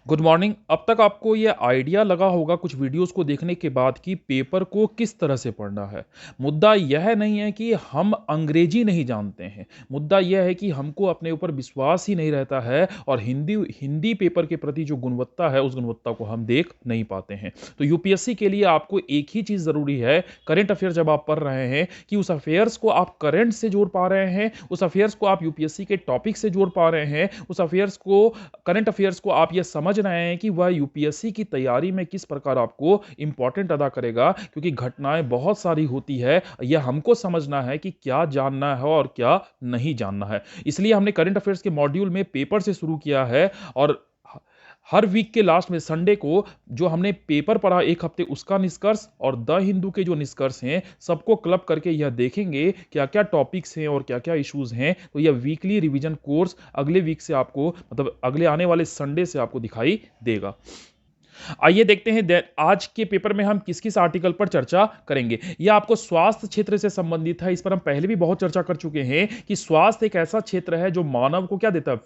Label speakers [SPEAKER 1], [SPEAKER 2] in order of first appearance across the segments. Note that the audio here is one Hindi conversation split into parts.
[SPEAKER 1] Good morning. अब तक आपको ये आइडिया लगा होगा कुछ वीडियोस को देखने के बाद कि पेपर को किस तरह से पढ़ना है। मुद्दा यह नहीं है कि हम अंग्रेजी नहीं जानते हैं, मुद्दा यह है कि हमको अपने ऊपर विश्वास ही नहीं रहता है और हिंदी हिंदी पेपर के प्रति जो गुणवत्ता है उस गुणवत्ता को हम देख नहीं पाते हैं। तो यूपीएससी के लिए आपको एक ही चीज़ ज़रूरी है, करेंट अफेयर जब आप पढ़ रहे हैं कि उस अफेयर्स को आप करंट से जोड़ पा रहे हैं, उस अफेयर्स को आप यूपीएससी के टॉपिक से जोड़ पा रहे हैं, उस अफेयर्स को करंट अफेयर्स को आप ये समझ रहे हैं कि वह यूपीएससी की तैयारी में किस प्रकार आपको इंपॉर्टेंट अदा करेगा, क्योंकि घटनाएं बहुत सारी होती है। यह हमको समझना है कि क्या जानना है और क्या नहीं जानना है। इसलिए हमने करंट अफेयर्स के मॉड्यूल में पेपर से शुरू किया है और हर वीक के लास्ट में संडे को जो हमने पेपर पढ़ा एक हफ्ते उसका निष्कर्ष और द हिंदू के जो निष्कर्ष हैं सबको क्लब करके यह देखेंगे क्या क्या टॉपिक्स हैं और क्या क्या इश्यूज हैं। तो यह वीकली रिवीजन कोर्स अगले वीक से आपको मतलब अगले आने वाले संडे से आपको दिखाई देगा। आइए देखते हैं आज के पेपर में हम किस किस आर्टिकल पर चर्चा करेंगे। यह आपको स्वास्थ्य क्षेत्र से संबंधित है। इस पर हम पहले भी बहुत चर्चा कर चुके हैं कि स्वास्थ्य एक ऐसा क्षेत्र है जो मानव को क्या देता है,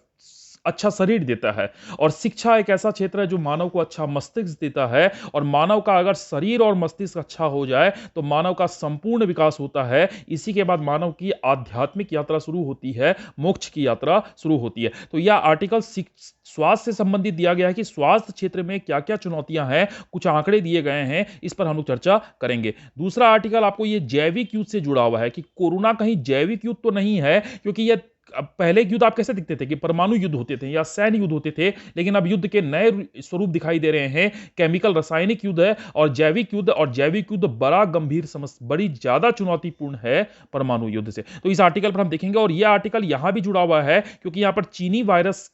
[SPEAKER 1] अच्छा शरीर देता है। और शिक्षा एक ऐसा क्षेत्र है जो मानव को अच्छा मस्तिष्क देता है। और मानव का अगर शरीर और मस्तिष्क अच्छा हो जाए तो मानव का संपूर्ण विकास होता है। इसी के बाद मानव की आध्यात्मिक यात्रा शुरू होती है, मोक्ष की यात्रा शुरू होती है। तो यह आर्टिकल स्वास्थ्य से संबंधित दिया गया है कि स्वास्थ्य क्षेत्र में क्या क्या चुनौतियां हैं, कुछ आंकड़े दिए गए हैं, इस पर हम लोग चर्चा करेंगे। दूसरा आर्टिकल आपको यह जैविक युद्ध से जुड़ा हुआ है कि कोरोना कहीं जैविक युद्ध तो नहीं है, क्योंकि यह अब पहले युद्ध आप कैसे दिखते थे कि परमाणु युद्ध होते थे या सैन्य युद्ध होते थे, लेकिन अब युद्ध के नए स्वरूप दिखाई दे रहे हैं। केमिकल रासायनिक युद्ध है और जैविक युद्ध, और जैविक युद्ध बड़ा गंभीर समस्या, बड़ी ज्यादा चुनौतीपूर्ण है परमाणु युद्ध से। तो इस आर्टिकल पर हम देखेंगे और यह आर्टिकल यहां भी जुड़ा हुआ है क्योंकि यहां पर चीनी वायरस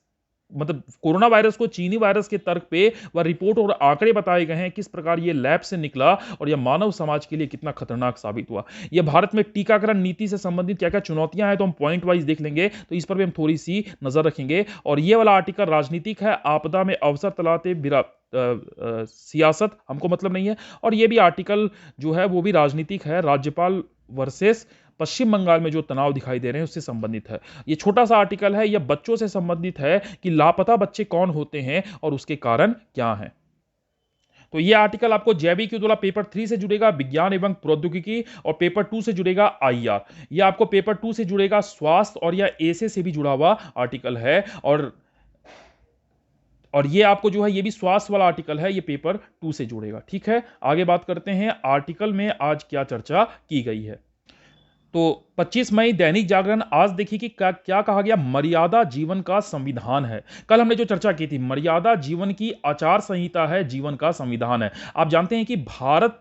[SPEAKER 1] मतलब कोरोना वायरस को चीनी वायरस के तर्क पे वह रिपोर्ट और आंकड़े बताए गए हैं किस प्रकार यह लैब से निकला और यह मानव समाज के लिए कितना खतरनाक साबित हुआ। यह भारत में टीकाकरण नीति से संबंधित क्या क्या चुनौतियां हैं तो हम पॉइंट वाइज देख लेंगे, तो इस पर भी हम थोड़ी सी नजर रखेंगे। और यह वाला आर्टिकल राजनीतिक है, आपदा में अवसर तलाते बिरा सियासत हमको मतलब नहीं है। और यह भी आर्टिकल जो है वो भी राजनीतिक है, राज्यपाल वर्सेस पश्चिम बंगाल में जो तनाव दिखाई दे रहे हैं उससे संबंधित है। ये छोटा सा आर्टिकल है, यह बच्चों से संबंधित है कि लापता बच्चे कौन होते हैं और उसके कारण क्या हैं। तो यह आर्टिकल आपको जैविक युद्ध वाला पेपर 3 से जुड़ेगा, विज्ञान एवं प्रौद्योगिकी, और पेपर 2 से जुड़ेगा आईआर। यह आपको पेपर 2 से जुड़ेगा स्वास्थ्य, और यह एसे से भी जुड़ा हुआ आर्टिकल है। और ये आपको जो है ये भी स्वास्थ्य वाला आर्टिकल है, ये पेपर 2 से जुड़ेगा। ठीक है, आगे बात करते हैं आर्टिकल में आज क्या चर्चा की गई है। तो 25 मई दैनिक जागरण आज देखिए कि क्या क्या कहा गया। मर्यादा जीवन का संविधान है। कल हमने जो चर्चा की थी, मर्यादा जीवन की आचार संहिता है, जीवन का संविधान है। आप जानते हैं कि भारत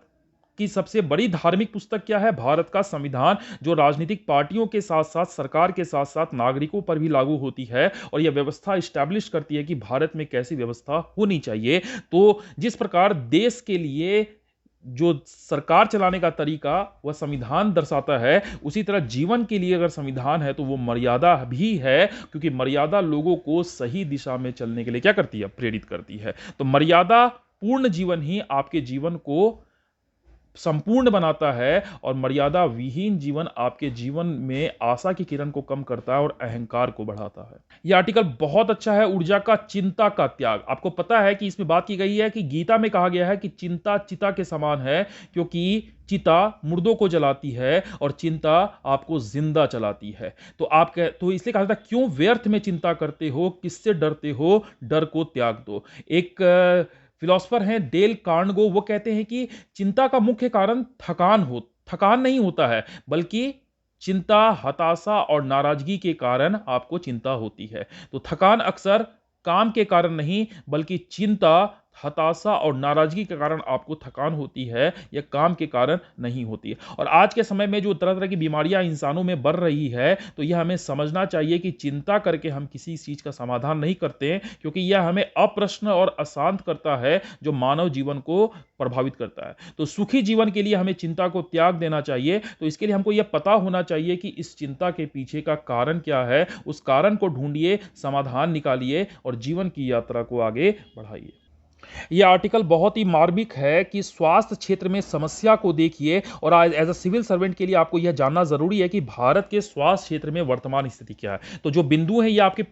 [SPEAKER 1] की सबसे बड़ी धार्मिक पुस्तक क्या है? भारत का संविधान, जो राजनीतिक पार्टियों के साथ साथ सरकार के साथ साथ नागरिकों पर भी लागू होती है और यह व्यवस्था इस्टेब्लिश करती है कि भारत में कैसी व्यवस्था होनी चाहिए। तो जिस प्रकार देश के लिए जो सरकार चलाने का तरीका वह संविधान दर्शाता है, उसी तरह जीवन के लिए अगर संविधान है तो वो मर्यादा भी है, क्योंकि मर्यादा लोगों को सही दिशा में चलने के लिए क्या करती है? प्रेरित करती है। तो मर्यादा पूर्ण जीवन ही आपके जीवन को संपूर्ण बनाता है और मर्यादा विहीन जीवन आपके जीवन में आशा की किरण को कम करता है और अहंकार को बढ़ाता है। यह आर्टिकल बहुत अच्छा है। ऊर्जा का चिंता का त्याग। आपको पता है कि इसमें बात की गई है कि गीता में कहा गया है कि चिंता चिता के समान है, क्योंकि चिता मुर्दों को जलाती है और चिंता आपको जिंदा चलाती है। तो इसलिए कहा जाता है क्यों व्यर्थ में चिंता करते हो, किससे डरते हो, डर को त्याग दो। एक फिलोसफर हैं डेल कार्नेगी, वो कहते हैं कि चिंता का मुख्य कारण थकान नहीं होता है, बल्कि चिंता, हताशा और नाराजगी के कारण आपको चिंता होती है। तो थकान अक्सर काम के कारण नहीं, बल्कि चिंता, हताशा और नाराजगी के कारण आपको थकान होती है, यह काम के कारण नहीं होती है। और आज के समय में जो तरह तरह की बीमारियां इंसानों में बढ़ रही है, तो यह हमें समझना चाहिए कि चिंता करके हम किसी चीज का समाधान नहीं करते हैं, क्योंकि यह हमें अप्रश्न और अशांत करता है, जो मानव जीवन को प्रभावित करता है। तो सुखी जीवन के लिए हमें चिंता को त्याग देना चाहिए। तो इसके लिए हमको यह पता होना चाहिए कि इस चिंता के पीछे का कारण क्या है, उस कारण को ढूंढिए, समाधान निकालिए और जीवन की यात्रा को आगे बढ़ाइए। यह आर्टिकल बहुत ही मार्मिक है कि स्वास्थ्य क्षेत्र में समस्या को देखिए, और एज अ सिविल सर्वेंट के लिए आपको यह जानना जरूरी है कि भारत के स्वास्थ्य क्षेत्र में वर्तमान स्थिति क्या है। तो जो बिंदु है ये आपके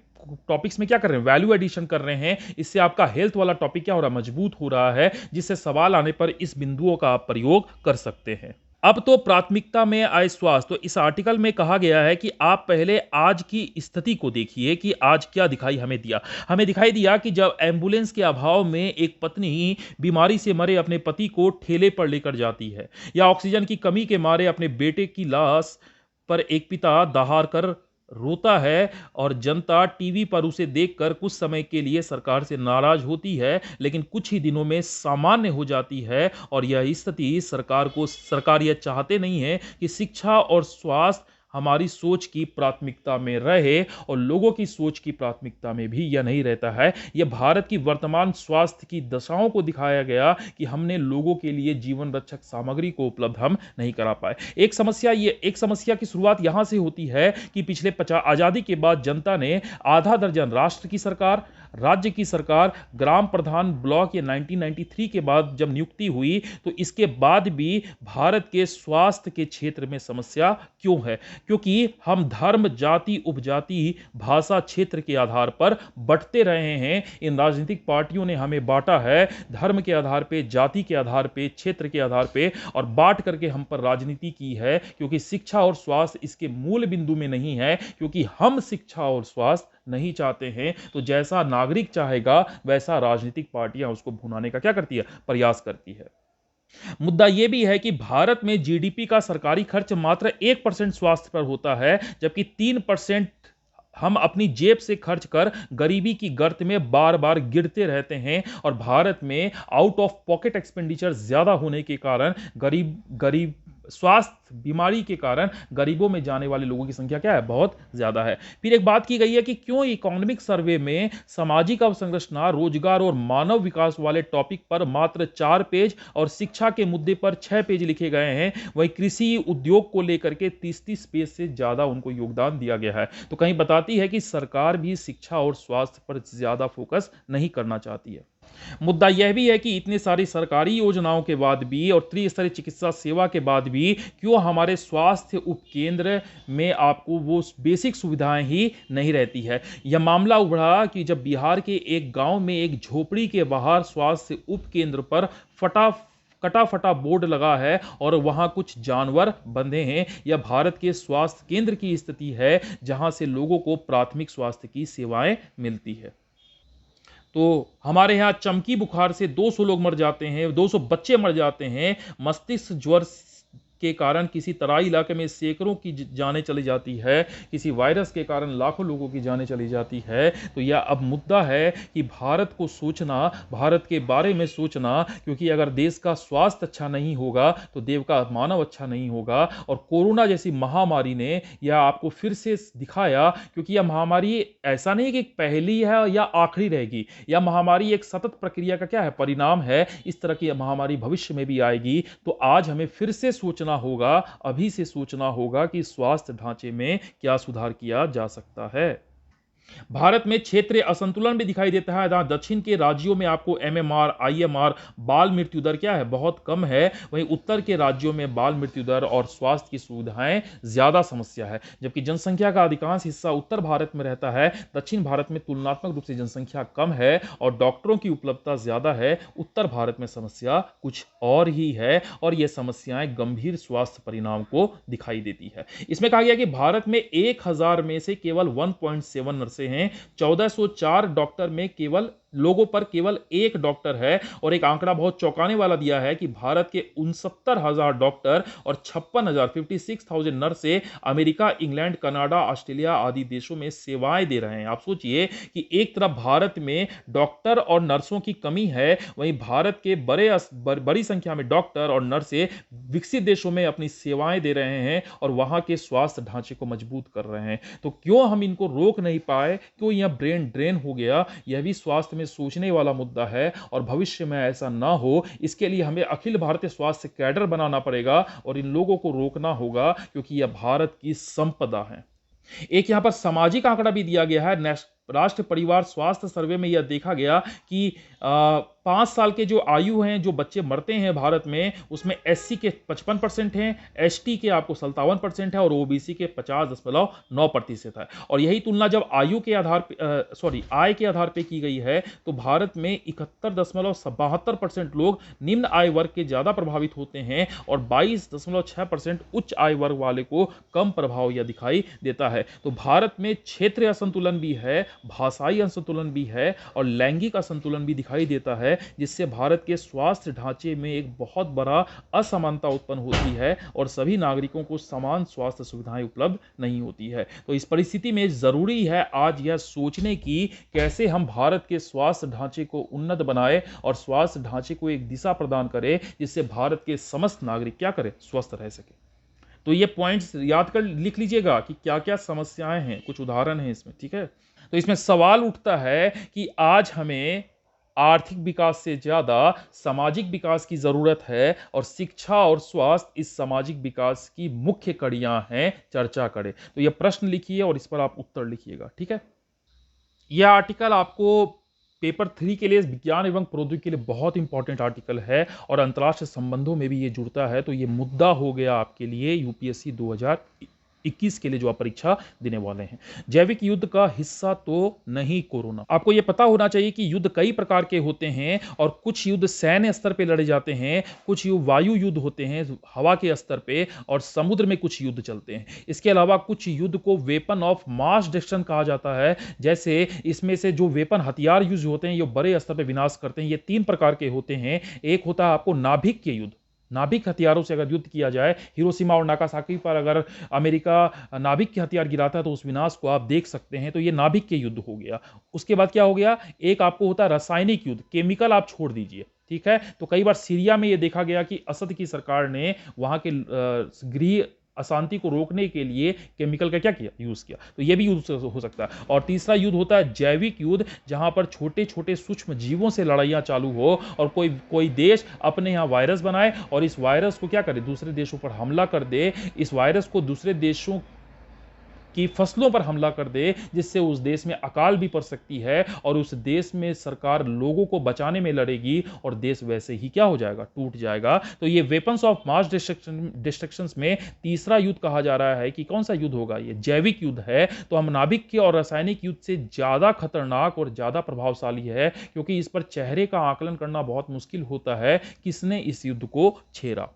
[SPEAKER 1] टॉपिक्स में क्या कर रहे हैं, वैल्यू एडिशन कर रहे हैं। इससे आपका हेल्थ वाला टॉपिक क्या हो रहा है, मजबूत हो रहा है, जिससे सवाल आने पर इस बिंदुओं का आप प्रयोग कर सकते हैं। अब तो प्राथमिकता में आए स्वास्थ्य। तो इस आर्टिकल में कहा गया है कि आप पहले आज की स्थिति को देखिए कि आज क्या दिखाई हमें दिया। हमें दिखाई दिया कि जब एम्बुलेंस के अभाव में एक पत्नी बीमारी से मरे अपने पति को ठेले पर लेकर जाती है, या ऑक्सीजन की कमी के मारे अपने बेटे की लाश पर एक पिता दहाड़ कर रोता है, और जनता टीवी पर उसे देखकर कुछ समय के लिए सरकार से नाराज होती है, लेकिन कुछ ही दिनों में सामान्य हो जाती है। और यह स्थिति सरकार यह चाहते नहीं है कि शिक्षा और स्वास्थ्य हमारी सोच की प्राथमिकता में रहे, और लोगों की सोच की प्राथमिकता में भी यह नहीं रहता है। यह भारत की वर्तमान स्वास्थ्य की दशाओं को दिखाया गया कि हमने लोगों के लिए जीवन रक्षक सामग्री को उपलब्ध हम नहीं करा पाए। एक समस्या की शुरुआत यहां से होती है कि पिछले आजादी के बाद जनता ने आधा दर्जन राष्ट्र की सरकार, राज्य की सरकार, ग्राम प्रधान, ब्लॉक, या 1993 के बाद जब नियुक्ति हुई, तो इसके बाद भी भारत के स्वास्थ्य के क्षेत्र में समस्या क्यों है? क्योंकि हम धर्म, जाति, उपजाति, भाषा, क्षेत्र के आधार पर बंटते रहे हैं। इन राजनीतिक पार्टियों ने हमें बांटा है धर्म के आधार पे, जाति के आधार पे, क्षेत्र के आधार पे, और बांट करके हम पर राजनीति की है, क्योंकि शिक्षा और स्वास्थ्य इसके मूल बिंदु में नहीं है, क्योंकि हम शिक्षा और स्वास्थ्य नहीं चाहते हैं। तो जैसा नागरिक चाहेगा वैसा राजनीतिक पार्टियां उसको भुनाने का क्या करती है, प्रयास करती है। मुद्दा यह भी है कि भारत में जीडीपी का सरकारी खर्च मात्र 1% स्वास्थ्य पर होता है, जबकि 3% हम अपनी जेब से खर्च कर गरीबी की गर्त में बार बार गिरते रहते हैं। और भारत में आउट ऑफ पॉकेट एक्सपेंडिचर ज्यादा होने के कारण गरीब स्वास्थ्य बीमारी के कारण गरीबों में जाने वाले लोगों की संख्या क्या है, बहुत ज्यादा है। फिर एक बात की गई है कि क्यों इकोनॉमिक सर्वे में सामाजिक अवसंरचना, रोजगार और मानव विकास वाले टॉपिक पर मात्र 4 पेज और शिक्षा के मुद्दे पर 6 पेज लिखे गए हैं, वहीं कृषि उद्योग को लेकर के 30 पेज से ज्यादा उनको योगदान दिया गया है। तो कहीं बताती है कि सरकार भी शिक्षा और स्वास्थ्य पर ज्यादा फोकस नहीं करना चाहती है। मुद्दा यह भी है कि इतनी सारी सरकारी योजनाओं के बाद भी और त्रिस्तरीय चिकित्सा सेवा के बाद भी क्यों हमारे स्वास्थ्य उपकेंद्र में आपको वो बेसिक सुविधाएं ही नहीं रहती है। यह मामला उभरा कि जब बिहार के एक गांव में एक झोपड़ी के बाहर स्वास्थ्य उपकेंद्र पर कटा फटा बोर्ड लगा है और वहां कुछ जानवर बंधे हैं। यह भारत के स्वास्थ्य केंद्र की स्थिति है, जहां से लोगों को प्राथमिक स्वास्थ्य की सेवाएं मिलती है। तो हमारे यहाँ चमकी बुखार से 200 लोग मर जाते हैं, 200 बच्चे मर जाते हैं। मस्तिष्क ज्वर के कारण किसी तराई इलाके में सैकड़ों की जानें चली जाती है, किसी वायरस के कारण लाखों लोगों की जानें चली जाती है। तो यह अब मुद्दा है कि भारत को सोचना, भारत के बारे में सोचना, क्योंकि अगर देश का स्वास्थ्य अच्छा नहीं होगा तो देव का मानव अच्छा नहीं होगा। और कोरोना जैसी महामारी ने यह आपको फिर से दिखाया, क्योंकि यह महामारी ऐसा नहीं कि पहली है या आखिरी रहेगी, यह महामारी एक सतत प्रक्रिया का क्या है, परिणाम है। इस तरह की महामारी भविष्य में भी आएगी। तो आज हमें फिर से सोचना होगा, अभी से सोचना होगा कि स्वास्थ्य ढांचे में क्या सुधार किया जा सकता है। भारत में क्षेत्रीय असंतुलन भी दिखाई देता है, जहां दक्षिण के राज्यों में आपको एमएमआर, आईएमआर, बाल मृत्यु दर क्या है, बहुत कम है, वहीं उत्तर के राज्यों में बाल मृत्यु दर और स्वास्थ्य की सुविधाएं ज्यादा समस्या है। जबकि जनसंख्या का अधिकांश हिस्सा उत्तर भारत में रहता है, दक्षिण भारत में तुलनात्मक रूप से जनसंख्या कम है और डॉक्टरों की उपलब्धता ज्यादा है। उत्तर भारत में समस्या कुछ और ही है, और यह समस्याएं गंभीर स्वास्थ्य परिणाम को दिखाई देती है। इसमें कहा गया कि भारत में 1000 में से केवल 1.7 नर्सें हैं, 1404 डॉक्टर में केवल लोगों पर केवल 1 डॉक्टर है। और एक आंकड़ा बहुत चौंकाने वाला दिया है कि भारत के 69,000 डॉक्टर और 56,000 नर्सें अमेरिका, इंग्लैंड, कनाडा, ऑस्ट्रेलिया आदि देशों में सेवाएं दे रहे हैं। आप सोचिए कि एक तरफ भारत में डॉक्टर और नर्सों की कमी है, वहीं भारत के बड़ी संख्या में डॉक्टर और नर्सें विकसित देशों में अपनी सेवाएं दे रहे हैं और वहां के स्वास्थ्य ढांचे को मजबूत कर रहे हैं। तो क्यों हम इनको रोक नहीं पाए, क्यों यह ब्रेन ड्रेन हो गया? यह भी स्वास्थ्य में सोचने वाला मुद्दा है, और भविष्य में ऐसा ना हो इसके लिए हमें अखिल भारतीय स्वास्थ्य कैडर बनाना पड़ेगा और इन लोगों को रोकना होगा, क्योंकि यह भारत की संपदा है। एक यहां पर सामाजिक आंकड़ा भी दिया गया है। राष्ट्रीय परिवार स्वास्थ्य सर्वे में यह देखा गया कि 5 साल के जो आयु हैं, जो बच्चे मरते हैं भारत में, उसमें एससी के 55% हैं, एसटी के आपको 57% है और ओबीसी के 50.9% है। और यही तुलना जब आयु के आधार पे आय के आधार पे की गई है, तो भारत में 71.72% लोग निम्न आय वर्ग के ज्यादा प्रभावित होते हैं और 22.6% उच्च आय वर्ग वाले को कम प्रभाव यह दिखाई देता है। तो भारत में क्षेत्रीय असंतुलन भी है, भाषाई असंतुलन भी है और लैंगिक असंतुलन भी दिखाई देता है, जिससे भारत के स्वास्थ्य ढांचे में एक बहुत बड़ा असमानता उत्पन्न होती है और सभी नागरिकों को समान स्वास्थ्य सुविधाएं उपलब्ध नहीं होती है। तो इस परिस्थिति में जरूरी है आज यह सोचने की कैसे हम भारत के स्वास्थ्य ढांचे को उन्नत बनाए और स्वास्थ्य ढांचे को एक दिशा प्रदान करें, जिससे भारत के समस्त नागरिक क्या करें, स्वस्थ रह सके। तो ये पॉइंट्स याद कर लिख लीजिएगा कि क्या क्या समस्याएं हैं, कुछ उदाहरण हैं इसमें, ठीक है। तो इसमें सवाल उठता है कि आज हमें आर्थिक विकास से ज्यादा सामाजिक विकास की जरूरत है और शिक्षा और स्वास्थ्य इस सामाजिक विकास की मुख्य कड़ियां हैं, चर्चा करें। तो यह प्रश्न लिखिए और इस पर आप उत्तर लिखिएगा, ठीक है। यह आर्टिकल आपको पेपर 3 के लिए, विज्ञान एवं प्रौद्योगिकी के लिए बहुत इंपॉर्टेंट आर्टिकल है और अंतर्राष्ट्रीय संबंधों में भी ये जुड़ता है। तो ये मुद्दा हो गया आपके लिए यूपीएससी 2021 के लिए जो आप परीक्षा देने वाले हैं। जैविक युद्ध का हिस्सा तो नहीं कोरोना। आपको यह पता होना चाहिए कि युद्ध कई प्रकार के होते हैं और कुछ युद्ध सैन्य स्तर पे लड़े जाते हैं, कुछ युद्ध वायु युद्ध होते हैं हवा के स्तर पे, और समुद्र में कुछ युद्ध चलते हैं। इसके अलावा कुछ युद्ध को वेपन ऑफ मास डिस्ट्रक्शन कहा जाता है, जैसे इसमें से जो वेपन हथियार यूज होते हैं ये बड़े स्तर पे विनाश करते हैं, ये 3 प्रकार के होते हैं। एक होता है आपको नाभिक के युद्ध, नाभिक हथियारों से अगर युद्ध किया जाए, हिरोशिमा और नागासाकी पर अगर अमेरिका नाभिक के हथियार गिराता है तो उस विनाश को आप देख सकते हैं। तो ये नाभिक के युद्ध हो गया। उसके बाद क्या हो गया, एक आपको होता है रासायनिक युद्ध, केमिकल आप छोड़ दीजिए, ठीक है। तो कई बार सीरिया में यह देखा गया कि असद की सरकार ने वहां के गृह अशांति को रोकने के लिए केमिकल का क्या किया, यूज किया। तो यह भी यूज हो सकता है। और तीसरा युद्ध होता है जैविक युद्ध, जहां पर छोटे छोटे सूक्ष्म जीवों से लड़ाइयां चालू हो और कोई देश अपने यहां वायरस बनाए और इस वायरस को क्या करे, दूसरे देशों पर हमला कर दे, इस वायरस को दूसरे देशों की फसलों पर हमला कर दे, जिससे उस देश में अकाल भी पड़ सकती है और उस देश में सरकार लोगों को बचाने में लड़ेगी और देश वैसे ही क्या हो जाएगा, टूट जाएगा। तो ये वेपन्स ऑफ मास डिस्ट्रक्शन में तीसरा युद्ध कहा जा रहा है कि कौन सा युद्ध होगा, ये जैविक युद्ध है। तो हम नाभिक के और रासायनिक युद्ध से ज्यादा खतरनाक और ज्यादा प्रभावशाली है, क्योंकि इस पर चेहरे का आकलन करना बहुत मुश्किल होता है किसने इस युद्ध को छेड़ा।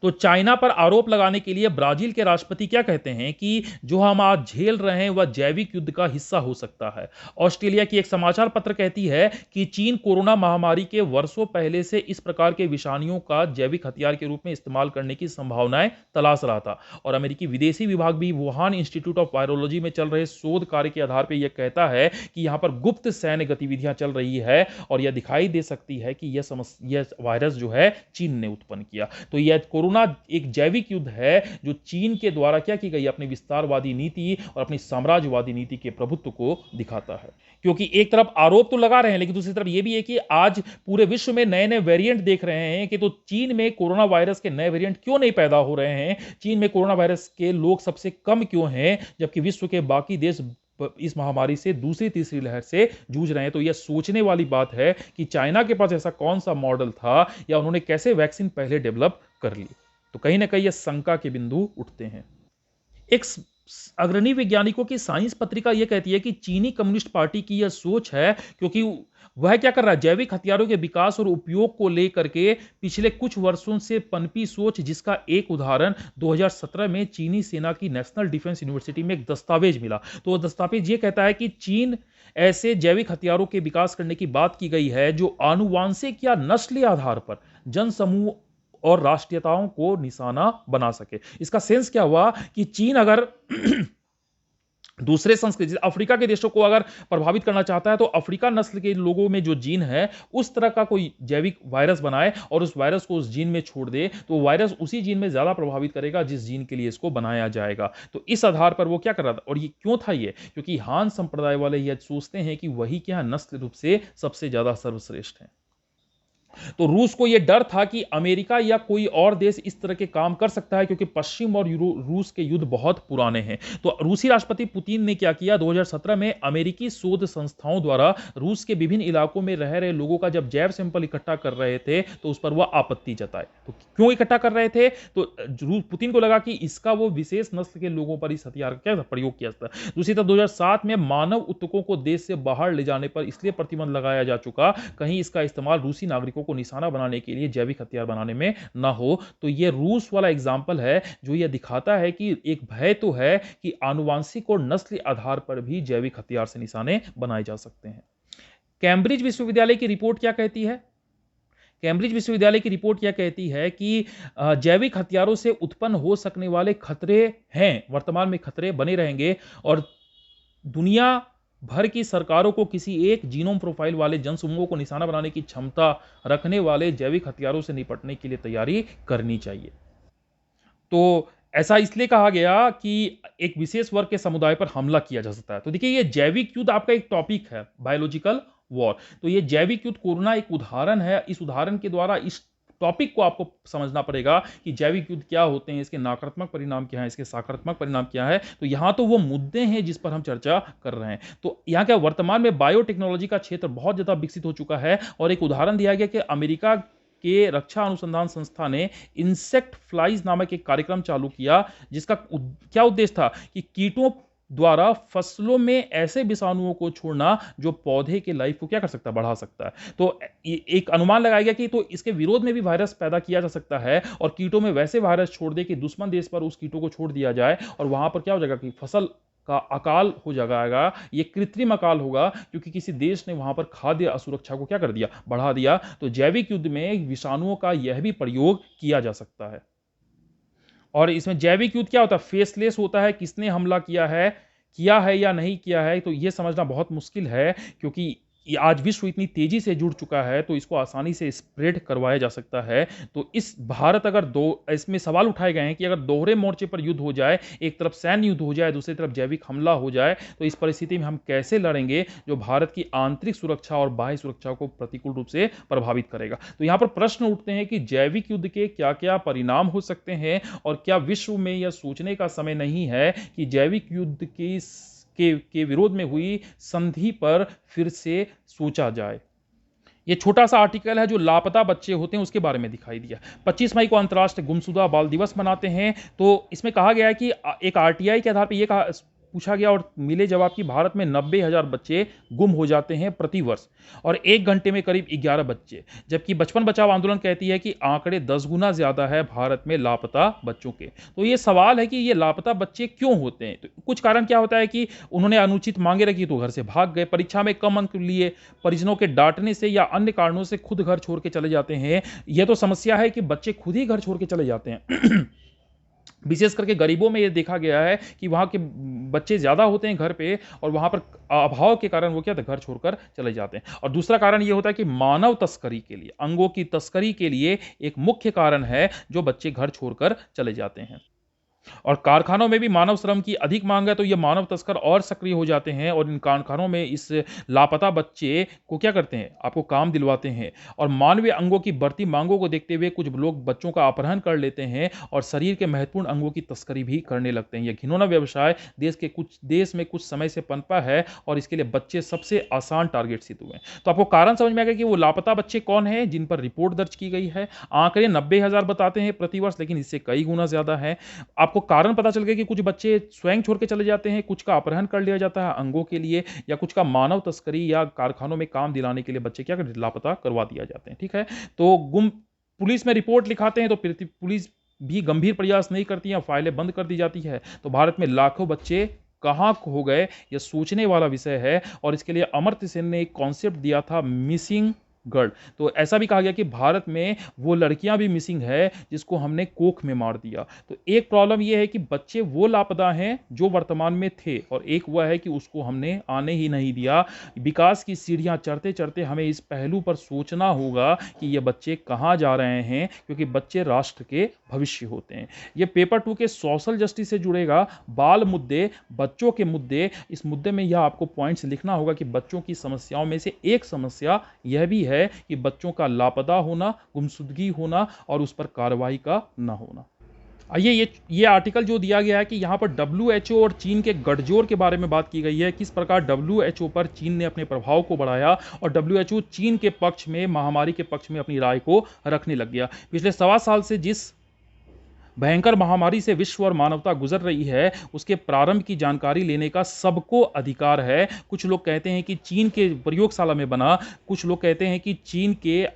[SPEAKER 1] तो चाइना पर आरोप लगाने के लिए ब्राजील के राष्ट्रपति क्या कहते हैं कि जो हम आज झेल रहे हैं वह जैविक युद्ध का हिस्सा हो सकता है। ऑस्ट्रेलिया की एक समाचार पत्र कहती है कि चीन कोरोना महामारी के वर्षों पहले से इस प्रकार के विषाणुओं का जैविक हथियार के रूप में इस्तेमाल करने की संभावनाएं तलाश रहा था। और अमेरिकी विदेशी विभाग भी वुहान इंस्टीट्यूट ऑफ वायरोलॉजी में चल रहे शोध कार्य के आधार पर यह कहता है कि यहां पर गुप्त सैन्य गतिविधियां चल रही है और यह दिखाई दे सकती है कि यह वायरस जो है चीन ने उत्पन्न किया। तो यह कोरोना एक जैविक युद्ध है जो चीन के द्वारा क्या की गई, अपनी विस्तारवादी नीति और अपनी साम्राज्यवादी नीति के प्रभुत्व को दिखाता है। क्योंकि एक तरफ आरोप तो लगा रहे हैं, लेकिन दूसरी तरफ यह भी है कि आज पूरे विश्व में नए नए वेरिएंट देख रहे हैं कि तो चीन में कोरोना वायरस के नए वेरिएंट क्यों नहीं पैदा हो रहे हैं, चीन में कोरोना वायरस के लोग सबसे कम क्यों हैं, जबकि विश्व के बाकी देश इस महामारी से दूसरी तीसरी लहर से जूझ रहे हैं। तो यह सोचने वाली बात है कि चाइना के पास ऐसा कौन सा मॉडल था या उन्होंने कैसे वैक्सीन पहले डेवलप कर ली। तो कहीं ना कहीं यह शंका के बिंदु उठते हैं। एक अग्रणी वैज्ञानिकों की साइंस पत्रिका यह कहती है कि चीनी कम्युनिस्ट पार्टी की यह सोच है, क्योंकि वह क्या कर रहा है, जैविक हथियारों के विकास और उपयोग को लेकर के पिछले कुछ वर्षों से पनपी सोच, जिसका एक उदाहरण 2017 में चीनी सेना की नेशनल डिफेंस यूनिवर्सिटी में एक दस्तावेज मिला। तो वह दस्तावेज यह कहता है कि चीन ऐसे जैविक हथियारों के विकास करने की बात की गई है जो आनुवांशिक या नस्लीय आधार पर जनसमूह और राष्ट्रीयताओं को निशाना बना सके। इसका सेंस क्या हुआ कि चीन अगर दूसरे संस्कृति अफ्रीका के देशों को अगर प्रभावित करना चाहता है तो अफ्रीका नस्ल के लोगों में जो जीन है उस तरह का कोई जैविक वायरस बनाए और उस वायरस को उस जीन में छोड़ दे, तो वायरस उसी जीन में ज्यादा प्रभावित करेगा जिस जीन के लिए इसको बनाया जाएगा। तो इस आधार पर वो क्या कर रहा था, और ये क्यों था, ये क्योंकि हान संप्रदाय वाले यह सोचते हैं कि वही क्या नस्ल रूप से सबसे ज्यादा सर्वश्रेष्ठ है। तो रूस को यह डर था कि अमेरिका या कोई और देश इस तरह के काम कर सकता है, क्योंकि पश्चिम और रूस के युद्ध बहुत पुराने हैं। तो रूसी राष्ट्रपति पुतिन ने क्या किया, 2017 में अमेरिकी शोध संस्थाओं द्वारा रूस के विभिन्न इलाकों में रह रहे लोगों का जब जैव सैंपल इकट्ठा कर रहे थे तो उस पर वह आपत्ति जताए। तो क्यों इकट्ठा कर रहे थे, तो पुतिन को लगा कि इसका वो विशेष नस्ल के लोगों पर इस हथियार का क्या प्रयोग किया जाता है। दूसरी तरफ 2007 में मानव उत्तकों को देश से बाहर ले जाने पर इसलिए प्रतिबंध लगाया जा चुका कहीं इसका इस्तेमाल रूसी नागरिकों को निशाना बनाने के लिए जैविक हथियार बनाने में ना हो। तो यह रूस वाला एग्जाम्पल है जो यह दिखाता है कि एक भय तो है कि आनुवांशिक और नस्ली आधार पर भी जैविक हथियार से निशाने बनाए जा सकते हैं। कैम्ब्रिज विश्वविद्यालय की रिपोर्ट क्या कहती है? कैम्ब्रिज विश्वविद्यालय की रिपोर्ट क्या कहती है कि जैविक हथियारों से उत्पन्न हो सकने वाले खतरे हैं, वर्तमान में खतरे बने रहेंगे और दुनिया भर की सरकारों को किसी एक जीनोम प्रोफाइल वाले जनसमूहों को निशाना बनाने की क्षमता रखने वाले जैविक हथियारों से निपटने के लिए तैयारी करनी चाहिए। तो ऐसा इसलिए कहा गया कि एक विशेष वर्ग के समुदाय पर हमला किया जा सकता है। तो देखिए, ये जैविक युद्ध आपका एक टॉपिक है, बायोलॉजिकल वॉर। तो ये जैविक युद्ध कोरोना एक उदाहरण है। इस उदाहरण के द्वारा इस टॉपिक को आपको समझना पड़ेगा कि जैविक युद्ध क्या होते हैं, इसके नकारात्मक परिणाम क्या है, इसके सकारात्मक परिणाम क्या है। तो यहां तो वो मुद्दे हैं जिस पर हम चर्चा कर रहे हैं। तो यहां क्या, वर्तमान में बायोटेक्नोलॉजी का क्षेत्र बहुत ज्यादा विकसित हो चुका है और एक उदाहरण दिया गया कि अमेरिका के रक्षा अनुसंधान संस्था ने इंसेक्ट फ्लाइज नामक एक कार्यक्रम चालू किया, जिसका क्या उद्देश्य था कि कीटों द्वारा फसलों में ऐसे विषाणुओं को छोड़ना जो पौधे के लाइफ को क्या कर सकता है, बढ़ा सकता है। तो एक अनुमान लगाया गया कि तो इसके विरोध में भी वायरस पैदा किया जा सकता है और कीटों में वैसे वायरस छोड़ दे कि दुश्मन देश पर उस कीटों को छोड़ दिया जाए और वहां पर क्या हो जाएगा कि फसल का अकाल हो जाएगा। ये कृत्रिम अकाल होगा क्योंकि किसी देश ने वहां पर खाद्य असुरक्षा को क्या कर दिया, बढ़ा दिया। तो जैविक युद्ध में विषाणुओं का यह भी प्रयोग किया जा सकता है। और इसमें जैविक युद्ध क्या होता है, फेसलेस होता है, किसने हमला किया है या नहीं किया है, तो यह समझना बहुत मुश्किल है क्योंकि आज विश्व इतनी तेजी से जुड़ चुका है तो इसको आसानी से स्प्रेड करवाया जा सकता है। तो इस भारत अगर इसमें सवाल उठाए गए हैं कि अगर दोहरे मोर्चे पर युद्ध हो जाए, एक तरफ सैन्य युद्ध हो जाए, दूसरी तरफ जैविक हमला हो जाए, तो इस परिस्थिति में हम कैसे लड़ेंगे जो भारत की आंतरिक सुरक्षा और बाह्य सुरक्षा को प्रतिकूल रूप से प्रभावित करेगा। तो यहां पर प्रश्न उठते हैं कि जैविक युद्ध के क्या क्या परिणाम हो सकते हैं और क्या विश्व में यह सोचने का समय नहीं है कि जैविक युद्ध के विरोध में हुई संधि पर फिर से सोचा जाए। ये छोटा सा आर्टिकल है जो लापता बच्चे होते हैं उसके बारे में दिखाई दिया। 25 मई को अंतर्राष्ट्रीय गुमशुदा बाल दिवस मनाते हैं। तो इसमें कहा गया है कि एक आरटीआई के आधार पर यह पूछा गया और मिले जवाब कि भारत में 90,000 बच्चे गुम हो जाते हैं प्रति वर्ष और 1 घंटे में करीब 11 बच्चे, जबकि बचपन बचाओ आंदोलन कहती है कि आंकड़े 10 गुना ज्यादा है भारत में लापता बच्चों के। तो ये सवाल है कि ये लापता बच्चे क्यों होते हैं। तो कुछ कारण क्या होता है कि उन्होंने अनुचित मांगे रखी तो घर से भाग गए, परीक्षा में कम अंक लिए, परिजनों के डांटने से या अन्य कारणों से खुद घर छोड़ के चले जाते हैं। यह तो समस्या है कि बच्चे खुद ही घर छोड़ के चले जाते हैं। विशेष करके गरीबों में यह देखा गया है कि वहां के बच्चे ज्यादा होते हैं घर पे और वहां पर अभाव के कारण वो क्या घर छोड़कर चले जाते हैं। और दूसरा कारण यह होता है कि मानव तस्करी के लिए, अंगों की तस्करी के लिए एक मुख्य कारण है जो बच्चे घर छोड़कर चले जाते हैं। और कारखानों में भी मानव श्रम की अधिक मांग है तो ये मानव तस्कर और सक्रिय हो जाते हैं और इन कारखानों में इस लापता बच्चे को क्या करते हैं, आपको काम दिलवाते हैं। और मानवीय अंगों की बढ़ती मांगों को देखते हुए कुछ लोग बच्चों का अपहरण कर लेते हैं और शरीर के महत्वपूर्ण अंगों की तस्करी भी करने लगते हैं। यह घिनौना व्यवसाय देश में कुछ समय से पनपा है और इसके लिए बच्चे सबसे आसान टारगेट सिद्ध हुए हैं। तो आपको कारण समझ में आ गया कि वो लापता बच्चे कौन है जिन पर रिपोर्ट दर्ज की गई है। आंकड़े 90,000 बताते हैं प्रति वर्ष, लेकिन इससे कई गुना ज्यादा है। आपको कारण पता चल गया कि कुछ बच्चे स्वयं छोड़ के चले जाते हैं, कुछ का अपहरण कर लिया जाता है अंगों के लिए, या कुछ का मानव तस्करी या कारखानों में काम दिलाने के लिए बच्चे क्या करते, लापता करवा दिया जाते हैं। ठीक है, तो पुलिस में रिपोर्ट लिखाते हैं तो पुलिस भी गंभीर प्रयास नहीं करती है, फाइलें बंद कर दी जाती है। तो भारत में लाखों बच्चे कहां हो गए, यह सोचने वाला विषय है। और इसके लिए अमर्त्य सेन ने एक कॉन्सेप्ट दिया था, मिसिंग गर्ल। तो ऐसा भी कहा गया कि भारत में वो लड़कियां भी मिसिंग है जिसको हमने कोख में मार दिया। तो एक प्रॉब्लम ये है कि बच्चे वो लापता हैं जो वर्तमान में थे और एक वह है कि उसको हमने आने ही नहीं दिया। विकास की सीढ़ियां चढ़ते चढ़ते हमें इस पहलू पर सोचना होगा कि ये बच्चे कहां जा रहे हैं, क्योंकि बच्चे राष्ट्र के भविष्य होते हैं। ये पेपर 2 के सोशल जस्टिस से जुड़ेगा, बाल मुद्दे, बच्चों के मुद्दे। इस मुद्दे में यह आपको पॉइंट्स लिखना होगा कि बच्चों की समस्याओं में से एक समस्या यह भी है है कि बच्चों का लापता होना, गुमशुदगी होना और उस पर कार्रवाई का न होना। आइए ये आर्टिकल जो दिया गया है कि यहाँ पर डब्ल्यूएचओ और चीन के गठजोड़ के बारे में बात की गई है, किस प्रकार डब्ल्यूएचओ पर चीन ने अपने प्रभाव को बढ़ाया और डब्ल्यूएचओ चीन के पक्ष में, महामारी के पक्ष में अपनी राय को रखने लग गया। पिछले सवा साल से जिस भयंकर महामारी से विश्व और मानवता गुजर रही है, उसके प्रारंभ की जानकारी लेने का सबको अधिकार है। कुछ लोग कहते हैं कि चीन के प्रयोगशाला में बना, कुछ लोग कहते हैं कि चीन के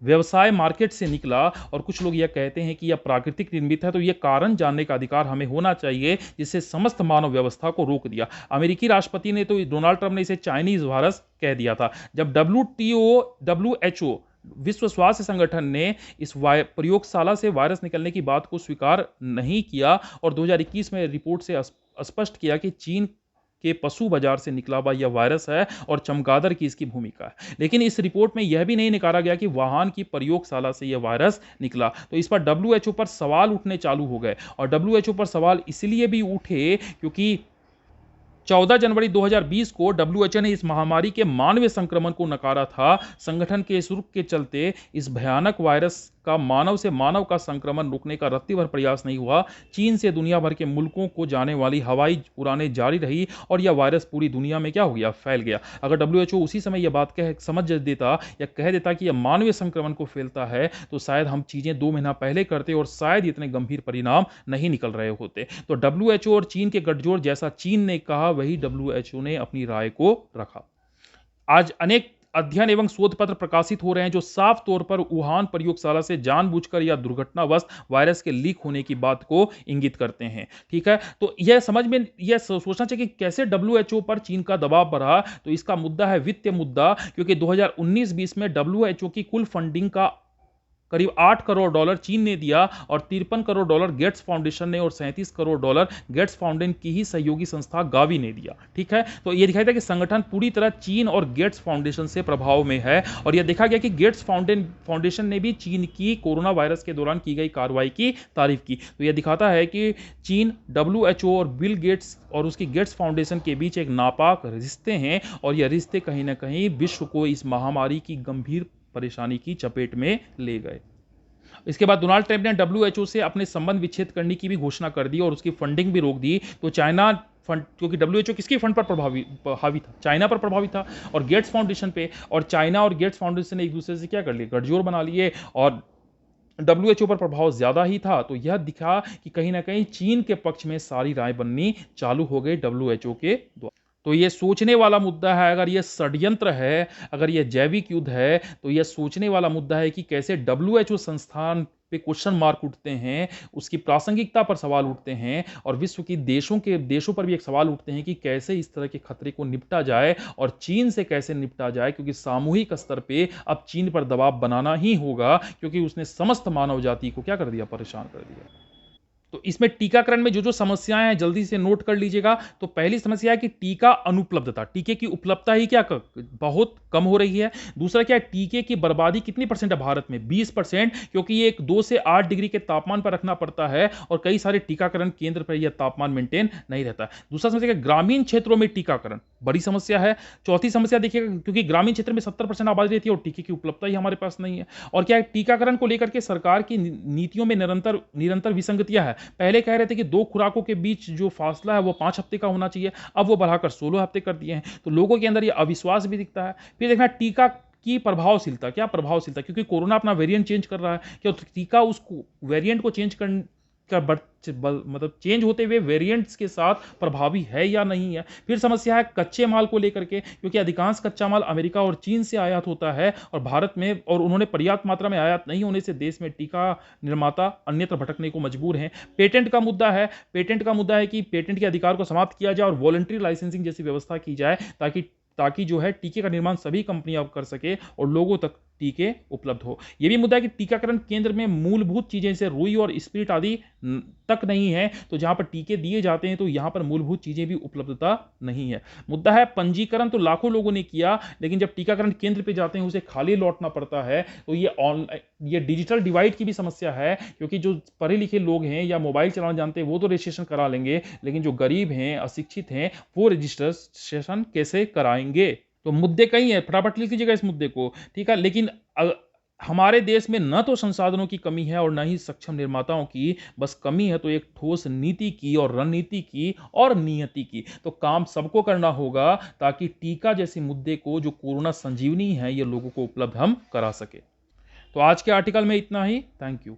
[SPEAKER 1] व्यवसाय मार्केट से निकला और कुछ लोग यह कहते हैं कि यह प्राकृतिक निर्मित है। तो यह कारण जानने का अधिकार हमें होना चाहिए, जिससे समस्त मानव व्यवस्था को रोक दिया। अमेरिकी राष्ट्रपति ने तो, डोनाल्ड ट्रंप ने इसे चाइनीज वायरस कह दिया था। जब डब्ल्यूएचओ विश्व स्वास्थ्य संगठन ने इस प्रयोगशाला से वायरस निकलने की बात को स्वीकार नहीं किया और 2021 में रिपोर्ट से स्पष्ट किया कि चीन के पशु बाजार से निकला हुआ यह वायरस है और चमगादड़ की इसकी भूमिका है। लेकिन इस रिपोर्ट में यह भी नहीं निकाला गया कि वुहान की प्रयोगशाला से यह वायरस निकला। तो इस पर डब्ल्यूएचओ पर सवाल उठने चालू हो गए और डब्ल्यूएचओ पर सवाल इसलिए भी उठे क्योंकि 14 जनवरी 2020 को डब्ल्यूएचओ ने इस महामारी के मानवीय संक्रमण को नकारा था। संगठन के इस रुख के चलते इस भयानक वायरस का मानव से मानव का संक्रमण रोकने का रत्ती भर प्रयास नहीं हुआ। चीन से दुनिया भर के मुल्कों को जाने वाली हवाई उड़ानें जारी रही और यह वायरस पूरी दुनिया में क्या हो गया, फैल गया। अगर डब्ल्यूएचओ उसी समय यह बात समझ देता या कह देता कि यह मानवीय संक्रमण को फैलता है, तो शायद हम चीजें 2 महीना पहले करते और शायद इतने गंभीर परिणाम नहीं निकल रहे होते। तो डब्ल्यूएचओ और चीन के गठजोड़, जैसा चीन ने कहा वही डब्ल्यूएचओ ने अपनी राय को रखा। आज अनेक अध्ययन एवं शोध पत्र प्रकाशित हो रहे हैं जो साफ तौर पर वुहान प्रयोगशाला से जानबूझकर या दुर्घटनावश वायरस के लीक होने की बात को इंगित करते हैं। ठीक है, तो यह समझ में, यह सोचना चाहिए कि कैसे डब्ल्यूएचओ पर चीन का दबाव बढ़ा। तो इसका मुद्दा है वित्तीय मुद्दा, क्योंकि 2019-20 में डब्ल्यूएचओ की कुल फंडिंग का करीब $8 करोड़ चीन ने दिया और $53 करोड़ गेट्स फाउंडेशन ने और $37 करोड़ गेट्स फाउंडेशन की ही सहयोगी संस्था गावी ने दिया। ठीक है, तो यह दिखाई था कि संगठन पूरी तरह चीन और गेट्स फाउंडेशन से प्रभाव में है और यह देखा गया कि गेट्स फाउंडेशन ने भी चीन की कोरोना वायरस के दौरान की गई कार्रवाई की तारीफ की। तो यह दिखाता है कि चीन, डब्ल्यूएचओ और बिल गेट्स और उसकी गेट्स फाउंडेशन के बीच एक नापाक रिश्ते हैं और यह रिश्ते कहीं ना कहीं विश्व को इस महामारी की गंभीर परेशानी की चपेट में ले गए। इसके बाद डोनाल्ड ट्रंप ने डब्ल्यूएचओ से अपने संबंध विच्छेद करने की भी घोषणा कर दी और उसकी फंडिंग भी रोक दी। तो चाइना फंड, क्योंकि डब्ल्यूएचओ किसके फंड पर हावी था, चाइना पर प्रभावी था और गेट्स फाउंडेशन पे, और चाइना और गेट्स फाउंडेशन ने एक दूसरे से क्या कर लिए, गठजोड़ बना लिए और डब्ल्यूएचओ पर प्रभाव ज्यादा ही था। तो यह दिखा कि कहीं ना कहीं चीन के पक्ष में सारी राय बननी चालू हो गई डब्ल्यूएचओ के द्वारा। तो यह सोचने वाला मुद्दा है, अगर यह षड्यंत्र है, अगर यह जैविक युद्ध है, तो यह सोचने वाला मुद्दा है कि कैसे डब्ल्यूएचओ संस्थान पे क्वेश्चन मार्क उठते हैं, उसकी प्रासंगिकता पर सवाल उठते हैं और विश्व की देशों पर भी एक सवाल उठते हैं कि कैसे इस तरह के खतरे को निपटा जाए और चीन से कैसे निपटा जाए, क्योंकि सामूहिक स्तर पे अब चीन पर दबाव बनाना ही होगा, क्योंकि उसने समस्त मानव जाति को क्या कर दिया, परेशान कर दिया। तो इसमें टीकाकरण में जो जो समस्याएं हैं जल्दी से नोट कर लीजिएगा। तो पहली समस्या है कि टीका अनुपलब्धता, टीके की उपलब्धता ही क्या बहुत कम हो रही है। दूसरा क्या है, टीके की बर्बादी कितनी परसेंट है भारत में, 20%, क्योंकि ये 2 से 8 डिग्री के तापमान पर रखना पड़ता है और कई सारे टीकाकरण केंद्र पर यह तापमान मेंटेन नहीं रहता। दूसरा समस्या है ग्रामीण क्षेत्रों में टीकाकरण, बड़ी समस्या है। चौथी समस्या देखिएगा, क्योंकि ग्रामीण क्षेत्र में 70% आबादी रहती है और टीके की उपलब्धता ही हमारे पास नहीं है। और क्या है, टीकाकरण को लेकर के सरकार की नीतियों में निरंतर विसंगतियां है। पहले कह रहे थे कि 2 खुराकों के बीच जो फासला है वो 5 हफ्ते का होना चाहिए, अब वो बढ़ाकर 16 हफ्ते कर दिए हैं। तो लोगों के अंदर ये अविश्वास भी दिखता है। फिर देखना टीका की प्रभावशीलता, क्या प्रभावशीलता, क्योंकि कोरोना अपना वेरिएंट चेंज कर रहा है, क्या टीका उस वेरिएंट को चेंज मतलब चेंज होते हुए वेरिएंट्स के साथ प्रभावी है या नहीं है। फिर समस्या है कच्चे माल को लेकर के, क्योंकि अधिकांश कच्चा माल अमेरिका और चीन से आयात होता है और भारत में, और उन्होंने पर्याप्त मात्रा में आयात नहीं होने से देश में टीका निर्माता अन्यत्र भटकने को मजबूर हैं। पेटेंट का मुद्दा है, कि पेटेंट के अधिकार को समाप्त किया जाए और वॉलंटरी लाइसेंसिंग जैसी व्यवस्था की जाए ताकि जो है टीके का निर्माण सभी कंपनियां कर सके और लोगों तक टीके उपलब्ध हो। यह भी मुद्दा है कि टीकाकरण केंद्र में मूलभूत चीजें जैसे रुई और स्पिरिट आदि तक नहीं है, तो जहां पर टीके दिए जाते हैं तो यहां पर मूलभूत चीजें भी उपलब्धता नहीं है। मुद्दा है पंजीकरण, तो लाखों लोगों ने किया, लेकिन जब टीकाकरण केंद्र पे जाते हैं उसे खाली लौटना पड़ता है। तो ये डिजिटल डिवाइड की भी समस्या है, क्योंकि जो पढ़े लिखे लोग हैं या मोबाइल चलाना जानते हैं वो तो रजिस्ट्रेशन करा लेंगे, लेकिन जो गरीब हैं, अशिक्षित हैं, वो रजिस्ट्रेशन कैसे कराएंगे। तो मुद्दे कई हैं, फटाफट लिख लीजिएगा इस मुद्दे को, ठीक है? लेकिन हमारे देश में न तो संसाधनों की कमी है और ना ही सक्षम निर्माताओं की, बस कमी है तो एक ठोस नीति की और रणनीति की और नियति की। तो काम सबको करना होगा ताकि टीका जैसे मुद्दे को, जो कोरोना संजीवनी है, ये लोगों को उपलब्ध हम करा सकें। तो आज के आर्टिकल में इतना ही। Thank you.